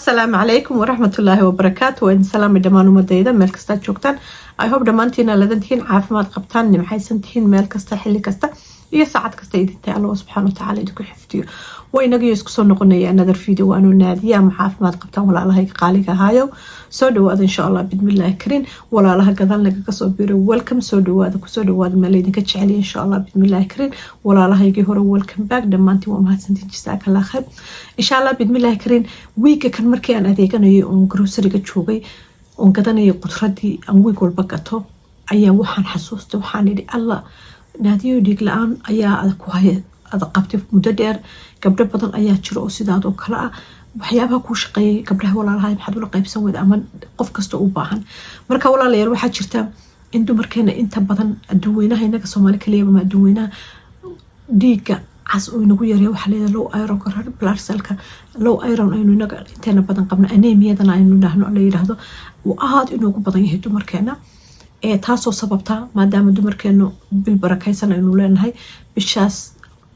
السلام عليكم ورحمة الله وبركاته وإن سلام دمان ومديدة ميل كستا جوجتان I hope دمانتينا لدنتين عافماد قبطان نمحيسنتين ميل كستا حلي كستا iyo saacad kasta idinta Allah subhanahu wa ta'ala idinku xifdiyo way inaga isku soo noqonaya another video waanu naadiyaa ma caafimaad qabtaan walaalahay qaaliga haayo soo dhawaada insha Allah bidmillaah karin walaalaha gadan laga soo biro welcome soo dhawaada ku soo dhawaada meel idinka jecel insha Allah bidmillaah karin walaalahaygi hore welcome back dhamaantii waa mahadsantiin jazakallahu khair insha Allah bidmillaah karin week kan markii aan adeeganayo oo grocery-ga joogay oo gadanaya qudradii aan week walba gato ayaa waxaan xasuustay waxaan idhi Allah naadiyo dhiig la'aan ayaa ku haya qabtay muddo dheer gabdho badan ayaa jiro oo sidaad oo kala ah waxyaabaha ku shaqeeyay gabdhaha walaalahay maxaad ula qaybsan wada ama qof kasta u baahan marka walaalayaal waxa jirta in dumarkeena inta badan adduunweynaha inaga Soomaali kaliya ma adduunweynaha dhiigga cas oo inagu yareeyo waxa leeyahay low iron ka blood cell-ka low iron aynu inaga inteena badan qabna anemia-dan aynu dhahno la yiraahdo oo aad inoogu badan yahay dumarkeena taasoo sababta maadaama dumarkeenu bil barakaysan aynu leenahay bishaas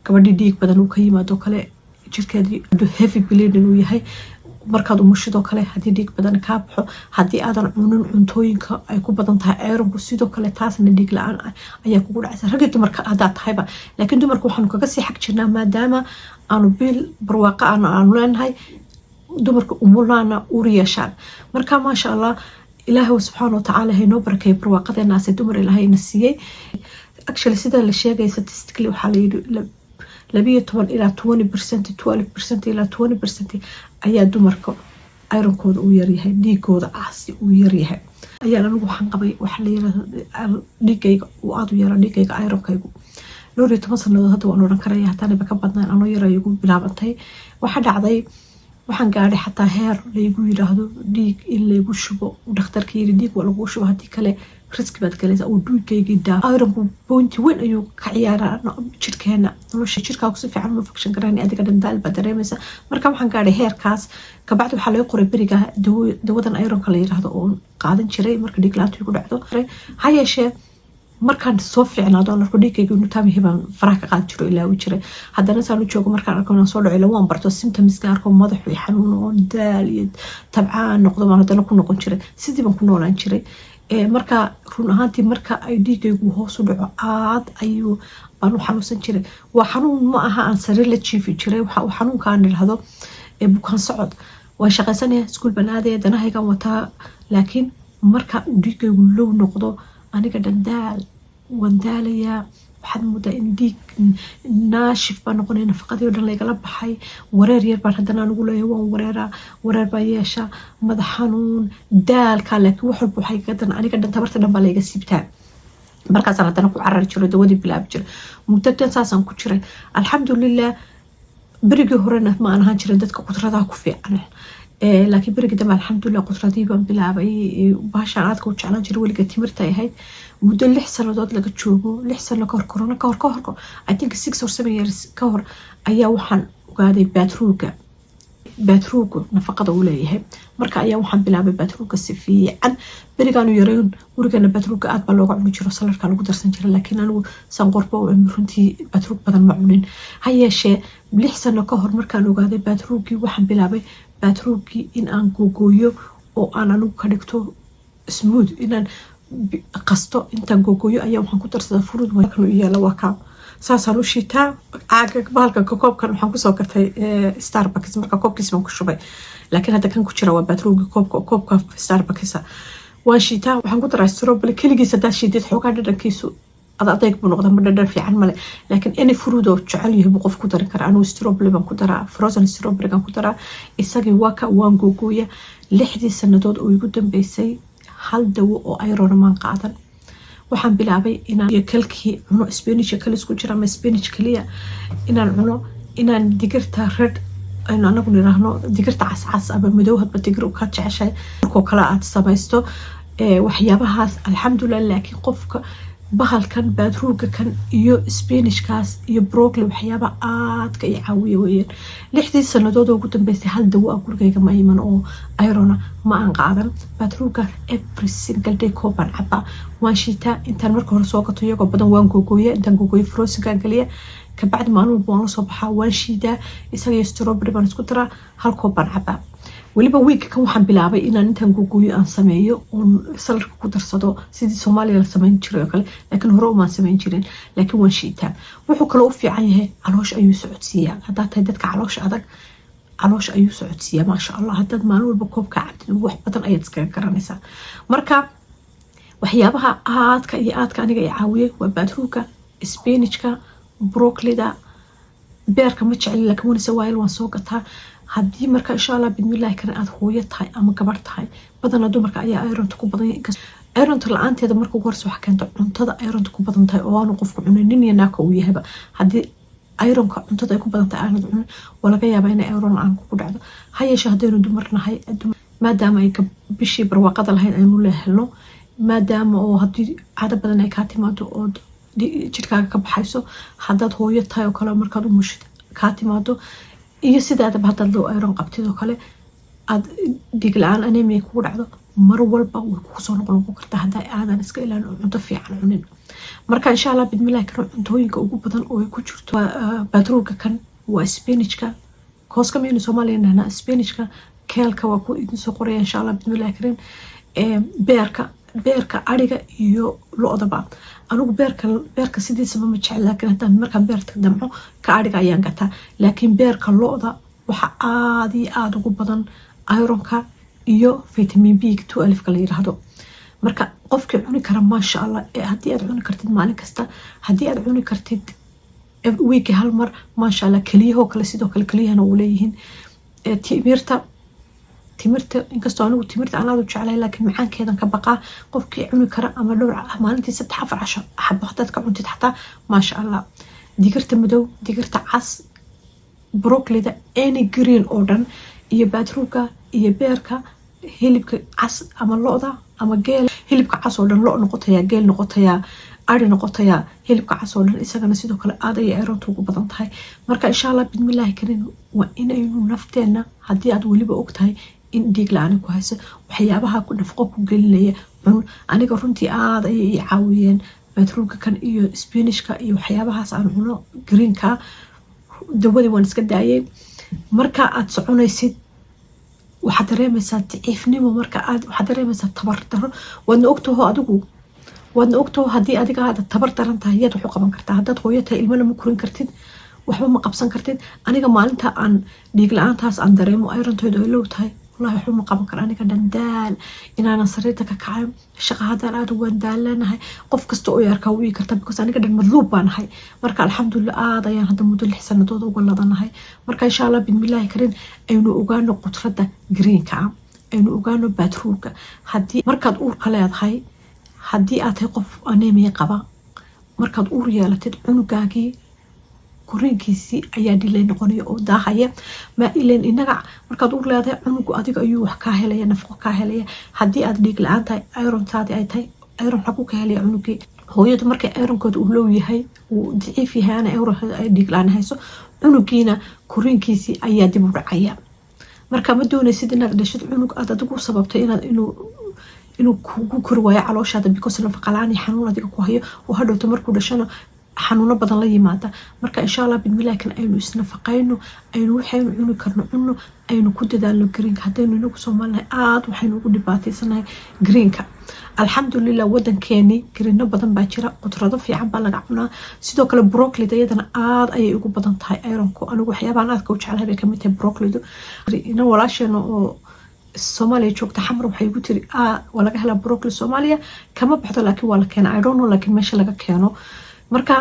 gabadhii dhiig badan uu ka yimaado kale jirkeedii heavy bleeding uu yahay markaad umushido kale hadii dhiig badan ka baxo hadii aadan cunin cuntooyinka ay ku badan tahay ironku sidoo kale taasna dhiig la'aan ayaa kugu dhacaysa ragga dumarka hadaa tahayba laakiin dumarku waxaanu kaga sii xaq jirnaa maadaama aanu bil barwaaqo aanu leenahay dumarka umulaana uriyashaan marka ma sha Allah إلهي سبحانه وتعالى هي نوبر كي برواقة الناس دمر إلهي نسيه actually سيدا الشيء جاي statistically وحالي لبيه 10 إلى 20% 12% إلى 20% أيا دمركو أيرون كود ويريها دي كود عاسي ويريها أيا لنو حنقبي وحالي ديكي وعاد ويرا ديكي أيرون كيجو لوري تمصر نضهد وأنو رنكريها تاني بكبتنا أنو يرا يقول بلعبتي واحد عضي waxaan gaaray xataa heer laygu yiraahdo dhiig in laygu shubo dhakhtarka yiri dhiig waa lagu shubo hadii kale risk baad galaysaa oo dhiigayga daa ironku point weyn ayuu ka ciyaaraa jirkeena nolosha jirkaagu si fiican u function garanay adiga dhandaal baad dareemaysaa marka waxaan gaaray heerkaas kabacdi waxaa laga qoray beriga dawadan ironka la yiraahdo oo qaadan jiray marka dhiig la'aantu igu dhacdo ha yeeshee markaan soo fiicnaado aan arko dhiigayga inuu taam yahay baan faraha ka qaad jiro ilaa uu jiray haddana saan u joogo markaan arko inaan soo dhaco waan barto symptoms-ka arko madaxu xanuun oo daal iyo tabcaan noqdo baan haddana ku noqon jiray sidii baan ku noolaan jiray marka run ahaantii marka ay dhiigaygu hoos u dhaco aad ayuu baan u xanuunsan jiray waa xanuun ma aha aan sariir la jiifi jiray waxa uu xanuunkaan yiraahdo bukaan socod waan shaqaysanaya iskuul banaadee danahaygan wataa laakiin marka uu dhiigaygu low noqdo aniga dhandaal wandaalaya waxaad moodaa in dhiig naashif baa noqonaya nafaqadii oo dhan laygala baxay wareer yar baan haddana anugu leeyahay waan wareer baa yeesha madax xanuun daalka laakiin wax walba waxay gadan aniga dhan tabarta dhan baa layga siibtaa markaasaan haddana ku carari jiro dawadii bilaabi jiray muddo dhan saasaan ku jiray alxamdulilah berigii horena ma aan ahaan jirin dadka qudradaha ku fiican laakiin berigii dambe alxamdulilah qudradii baan bilaabay baashaan aadka u jeclaan jiray weliga timirta ahayd muddo 6 sanadood laga joogo 6 sano ka hor corona ka hor I think 6 or 7 years ka hor ayaa waxaan ogaaday baatroog nafaqada uu leeyahay marka ayaa waxaan bilaabay baatroog si fiican berigaan yareyn gurigana baatroog aad baa looga cuni jiro saladka lagu darsan jiray laakiin anigu san qorbo runtii baatroog badan ma cunin ha yeeshee 6 sano ka hor markaan ogaaday baatroogii waxaan bilaabay baatroogii in aan googooyo oo aan anigu ka dhigto smooth inaan qasto intaan googooyo ayaa waxaan ku darsadaa fruit waakanu yaala waa ka saasaan u shiitaa caaga bahalka koobkan waxaan kusoo gatay Starbucks marka koobkiisa baan ku shubay laakiin hadda kan ku jira waa baatroogii koobka Starbucks waan shiitaa waxaan ku daraa strawberry kaligiisa daa shiidid xoogaa dhadhankiisu adeeg buu noqdaa ma dhadhan fiican male laakiin any fruit oo jecel yahay buu qof ku dari karaa anigu strawberry baan ku daraa frozen strawberry baan ku daraa isagii waa ka waan googooya 6 sanadood oo igu dambeysay hal dawo oo iron maan qaadan waxaan bilaabay inaan kalkii cuno spinach kale isku jira ma spinach kaliya inaan cuno inaan digirta red aynu anagu niraahno digirta cascas ama madow hadba digir u ka jeceshay markoo kala aad samaysto waxyaabahaas alxamdulilah laakiin qofka bahalkan baatroogga kan iyo spinachkaas iyo broccoli waxyaaba aadka i caawiya weeyaan 6 sanadood ugu dambeysay hal dawo aan gurigayga ma iman oo iron ma aan qaadan baatroogga every single day kooban caba waan shiitaa intaan marka hore soo gato iyagoo badan waan googooya intaan googooyo frozenka galiya kabacdi maalmo waan la soo baxaa waan shiidaa isaga strawberry baan isku daraa hal kooban caba weliba week kan waxaan bilaabay inaan intaan googooyo aan sameeyo oon salarka ku darsado sidii Soomaaliya la sameyn jiray oo kale laakiin hore uma sameyn jirin laakiin waan shiitaa wuxuu kale u fiican yahay caloosh ayuu socodsiiyaa hadaa tahay dadka caloosh adag caloosh ayuu socodsiiyaa ma sha Allah hadad maalin walba koobka cabtid wax badan ayaad iska garanaysaa marka waxyaabaha aadka aniga ay caawiyay waa baadruuka spinachka broccoli-da beerka ma jecel laakiin wanisa waayl waan soo gataa haddii marka insha Allah bidmillaah kan aad hooyo tahay ama gabar tahay badan dumarka ayaa ironta ku badan ironta la'aanteeda marka ugu horeysa waxa keento cuntada ironta ku badan tahay oo aanu qofku cunin iyo naaka uu yahaba haddii ironka cuntada ay ku badan tahay aanad cunin waa laga yaabaa in iron la'aan ku dhacdo ha yeeshee haddaynu dumarnahay maadaama ay bishii barwaaqada lahayn aynu leehelo maadaama oo haddii caado badan ay kaa timaado oo jidhkaaga ka baxayso haddaad hooyo tahay oo kale markaad u mushid kaa timaado iyo sidaadaba haddaad loo iron qabtid oo kale aad dhiig la-aan anemia kugu dhacdo mar walba way kugu soo noqon kartaa haddaa aadan iska ilaalin cunto fiican cunin marka insha Allah bidmillaah kan cuntooyinka ugu badan oo ay ku jirto baadruuga kan waa spinachka kooska meenu Soomaaliya nahna spinachka keelka waa ku idin soo qoraya insha Allah bidmillaah karin beerka ariga iyo lo'daba anigu beerka sidiisaba ma jecel laakiin haddaan markaan beerta damco ka ariga ayaan gataa laakiin beerka lo'da waxa aad ugu badan ironka iyo vitamin B12 ka la yiraahdo marka qofkii cuni kara ma sha Allah haddii aad cuni kartid maalin kasta haddii aad cuni kartid week hal mar ma sha Allah kaliyaha kale sidoo kale kaliyahana u leeyihiin timirta inkastoo anigu timirta aan aad u jeclahay laakiin macaankeedan ka baqaa qofkii cuni kara ama dhowr maalintii 3-4 xabo haddaad ka cuntid xataa ma sha Allah digirta madow digirta cas broccoli-da any green oo dhan iyo baadruuga iyo beerka hilibka cas ama lo'da ama geel hilibka cas oo dhan lo noqotaya geel noqotaya ari noqotaya hilibka cas oo dhan isagana sidoo kale aad ay ironta ugu badan tahay marka insha Allah bidmillaah karin waa inaynu nafteena haddii aad weliba og tahay in dhiig la-aan ku hayso waxyaabaha ku nafaqo ku gelinaya aniga runtii aad ay caawiyeen baadruuga kan iyo spinachka iyo waxyaabahaas aan cuno greenka dawadii waan iska daayay marka aad soconaysid waxaad dareemaysaa daciifnimo marka aad waxaad dareemaysaa tabar daro waadna ogtaho haddii adiga aad tabar daran tahay yaad wax u qaban kartaa haddaad hooyo tahay ilmana ma korin kartid waxba ma qabsan kartid aniga maalinta aan dhiig la-aantaas aan dareemo ironteedu ay low tahay والله waxba ma qaban karo aniga dandaal inaan sariirta ka kacay shaqo hadaan aad ugu daalanahay qof kasta oo yarka wii karta because aniga dhan madluub baan ahay marka alxamdulillah aad ayaan hadda muddo 6 sanadood ugu ladanahay marka insha Allah bidmillaah karin aynu ogaano qudrada greenka aynu ogaano baadruuga haddii markaad uurka leedahay haddii aad tahay qof anemia qaba markaad uur yeelatid cunugaagii korinkiisi ayaa dhilay noqonaya oo daahaya ma ileen inaga markaad uur leedahay cunugu adiga ayuu wax ka helaya nafaqo ka helaya haddii aad dhiig la-aan tahay irontaadi ay tahay iron xagu ka helaya cunugii hooyadu markay ironkooda uu low yahay uu daciif yahay ana iron ay dhiig la-aan hayso cunugiina korinkiisi ayaa dib u dhacaya marka ma doonaysid inaad dhashid cunug aad adigu sababtay inuu kugu kori waayo calooshaada because nafaqa la-aan iyo xanuun adiga ku hayo oo hadhowto markuu dhashana xanuuno badan la yimaada marka insha Allah bidmillaah kan aynu isnafaqayno aynu waxaynu cuni karno cunno aynu ku dadaalno greenka haddaynu inagu Soomaaliya aad waxaynu ugu dhibaataysanahay greenka alxamdulillah wadankeeni greenno badan baa jira qudrado fiican baa laga cunaa sidoo kale broccoli-da iyadana aad ayay ugu badan tahay ironku anigu waxyaabahan aadka u jecelahay bay kamid tahay broccoli-du ina walaasheena oo Soomaaliya joogta xamar waxay ugu tiri waa laga helaa broccoli Soomaaliya kama baxdo laakiin waa la keenaa I don't know laakiin meesha laga keeno marka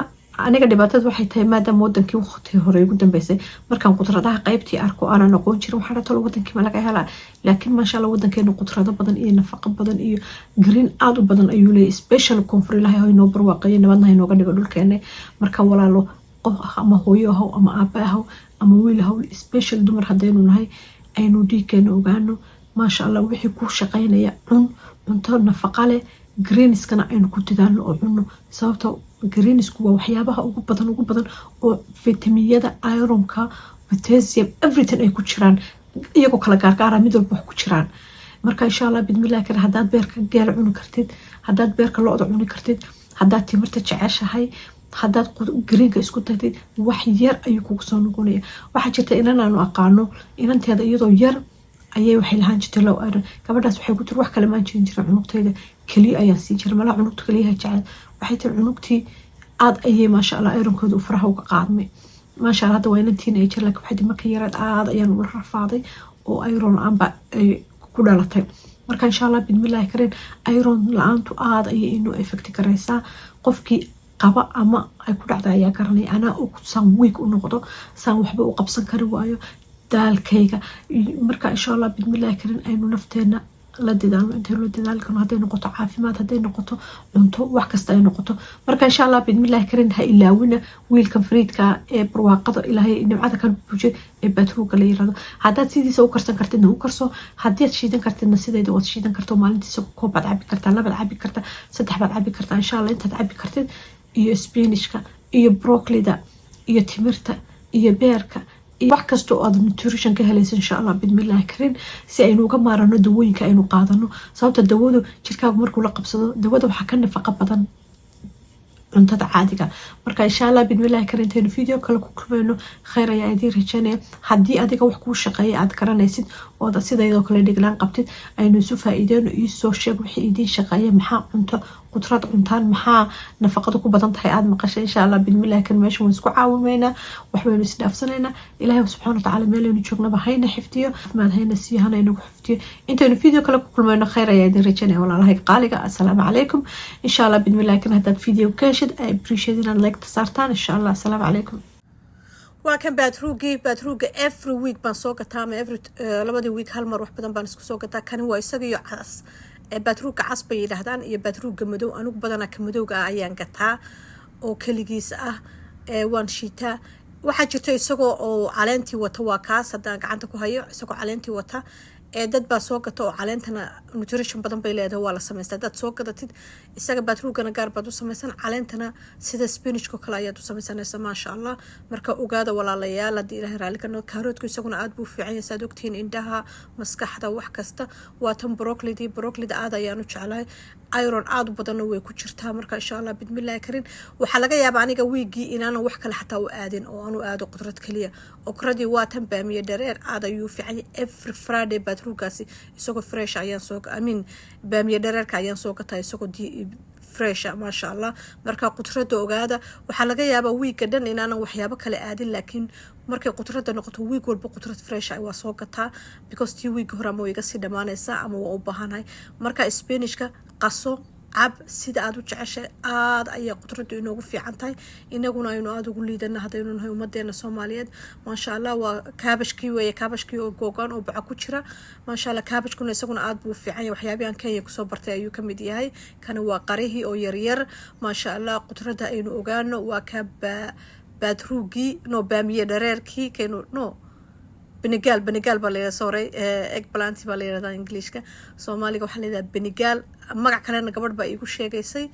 aniga dhibaatada waxay tahay maadaama wadankii waqti hore ugu dambeysay markaan qudradaha qaybtii arko aanan aqoon jirin waxaan rabaa wadankii ma laga helaa laakiin ma sha Allah wadankeena qudrado badan iyo nafaqo badan iyo green aad u badan ayuu leeyahay special comfort ilahay oo inoo barwaaqay nabadna inooga dhigo dhulkeena marka walaalo qof ama hooyo ahaw ama aabba ahaw ama wiil ahaw special dumar hadaynu nahay aynu dhiigkeena ogaano ma sha Allah wixii ku shaqeynaya cunto nafaqo leh greenskana aynu ku dadaalno oo cunno sababtoo greensku waa waxyaabaha ugu badan oo vitaminada ironka potassium everything ay ku jiraan iyagoo kala gaargaara mid walba wax ku jiraan marka insha Allah bidmillaah kar hadaad beerka geel cuni kartid hadaad beerka lo'da cuni kartid hadaad timirta jeceshahay hadaad greenka isku tagtid wax yar ayuu kugu soo noqonaya waxa jirta inaan aanu aqaano inanteeda iyadoo yar ayay waxay lahaan jirtay low iron gabadhaas waxay ku tiri wax kale maan jirin jirin cunugtayda kaliya ayaan siin jiray malaa cunugta kaliyaha jecel waxay tiri cunugtii aad ayay maasha allah ironkooda u faraha uga qaadmay maasha allah hadda waa inan teenager laakiin waxay marka yaraad aad ayaan ula rafaaday oo iron la-aanba ay ku dhalatay marka insha allah bidmillaahi kariin iron la-aantu aad ayay inuu effect garaysaa qofkii qaba ama ay ku dhacda ayaa garanaya anaa saan week u noqdo saan waxba u qabsan kari waayo daalkayga marka insha allah bidmillaahi kariin aynu nafteena la dadaalno intaynu la dadaalkano hadday noqoto caafimaad hadday noqoto cunto wax kasta ay noqoto marka insha allah bidmillaahi kariin ha ilaawina wiilkan fariidka ee barwaaqada ilaahay nimcada kan buujay ee baatruuga la yirahdo haddaad sidiisa u karsan kartidna u karso haddiad shiidan kartidna sideeda waad shiidan karto maalintiisa koobaad cabi kartaa labaad cabi kartaa saddex baad cabi kartaa insha allah intaad cabi kartid iyo spinishka iyo broclida iyo timirta iyo beerka wax kasta oo aad nutrition ka helayso insha allah bidmillaahi kariin si aynu uga maarano dawooyinka aynu qaadano sababta dawadu jirkaagu markuu la qabsado dawada waxaa ka nafaqo badan cuntada caadiga marka insha allah bidmillaahi kariin intaynu video kale ku kulmayno khayr ayaa idiin rajaynaya haddii adiga wax kuu shaqeeya aad garanaysid oo sidaydoo kale dhiglaan qabtid aynu isu faa'iideyno iyo soo sheeg wixii idiin shaqeeya maxaa cunto qudrad cuntaan maxaa nafaqadu ku badan tahay aad maqashay insha allah bidmillaahi kariin meesha waan isku caawimaynaa waxbaynu isdhaafsanaynaa ilaahay subxaana watacaala meelaynu joognaba hayna xifdiyo caafimaad hayna siiyo hana inagu xifdiyo intaynu video kale ku kulmayno khayr ayaa idiin rajaynaya walaalahay qaaliga assalaamu calaykum insha allah bidmillaahi kariin haddaad video ka heshid I appreciate inaad like saartaan insha allah assalaamu calaykum waa kan baatruuga every week baan soo gataa ama every labadii week hal mar wax badan baan isku soo gataa kani waa isaga iyo cas baatruuga cas bay yidhaahdaan iyo baatruuga madow anugu badanaa ka madowga ah ayaan gataa oo keligiis ah waan shiitaa waxaa jirta isagoo oo caleentii wata waa kaas haddaan gacanta ku hayo isagoo caleentii wata dad baa soo gata oo caleentana nutrition badan bay leedahay waa la samaystaa dad soo gadatid isaga baatruugana gaar baad u samaysan caleentana sida spinachko kale ayaad u samaysanaysa maasha allah marka ogaada walaalayaal haddii ilaahay raalli ka noqdo kaaroodku isaguna aad buu fiican yahay saad ogtihiin indhaha maskaxda wax kasta waa tan broclida aad ayaan u jeclahay iron aad u badanna way ku jirtaa marka insha allah bidmillaahi kariin waxaa laga yaabaa aniga wiigii inaanan wax kale xataa u aadin oo aanu aado qudrad kaliya okradii waa tan baamiye dhareer aad ayuu fiican yahay every friday baatruugaasi isagoo fresh ayaan soo baamiye dhareerka ayaan soo gataa isagoo fresh maasha allah marka qudrada ogaada waxaa laga yaabaa wiiga dhan inaanan waxyaabo kale aadin laakiin markay qudrada noqoto wiig walba qudrad fresh waa soo gataa because tii wiigi hore ama way iga sii dhamaanaysaa ama waa u baahanahay marka spinachka qaso cab sida aad u jeceshay aad ayaa qudradu inoogu fiican tahay inaguna aynu aada ugu liidana haddaynu nahay ummadeena soomaaliyeed maasha allah waa kaabashkii weeye kaabashkii oo googaan oo baca ku jira maasha allah kaabashkuna isaguna aad buu fiican yahay waxyaabihi aan kenya kusoo bartay ayuu ka mid yahay kana waa qarihii oo yaryar maasha allah qudrada aynu ogaano waa ka baatruugii baamiye dhareerkii kaynu benigaal baa layidhahda sorry eggplant baa layidhahdaa ingiliishka soomaaliga waxaa layidhahdaa benigaal magac kalena gabadh baa iigu sheegaysay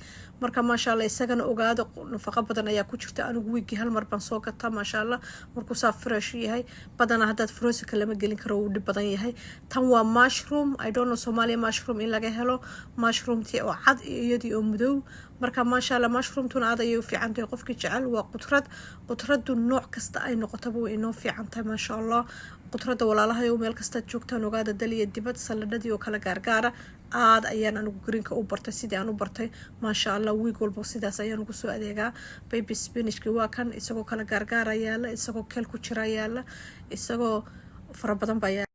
marka maasha allah isagana ogaado nafaqo badan ayaa ku jirta anigu wiigii hal mar baan soo gataa maasha allah markuu saa fresh yahay badanaa haddaad frosika lama gelin karo wuu dhib badan yahay tan waa mushroom I don't know Somalia mushroom in laga helo mushroomtii oo cad iyo iyadii oo madow marka maasha allah mushroomtuna aad ayay u fiican tahay qofkii jecel waa qudradu nooc kasta ay noqotaba way inoo fiican tahay maasha allah qudrada walaalahayo meel kastaad joogtaan ogaada dal iyo dibad saladhadii oo kala gaargaara aad ayaan anigu greenka u bartay sidii aan u bartay maasha allah wiig walba sidaas ayaan ugu soo adeegaa baby spinachki waa kan isagoo kala gaargaara yaala isagoo keel ku jira yaala isagoo fara badan baa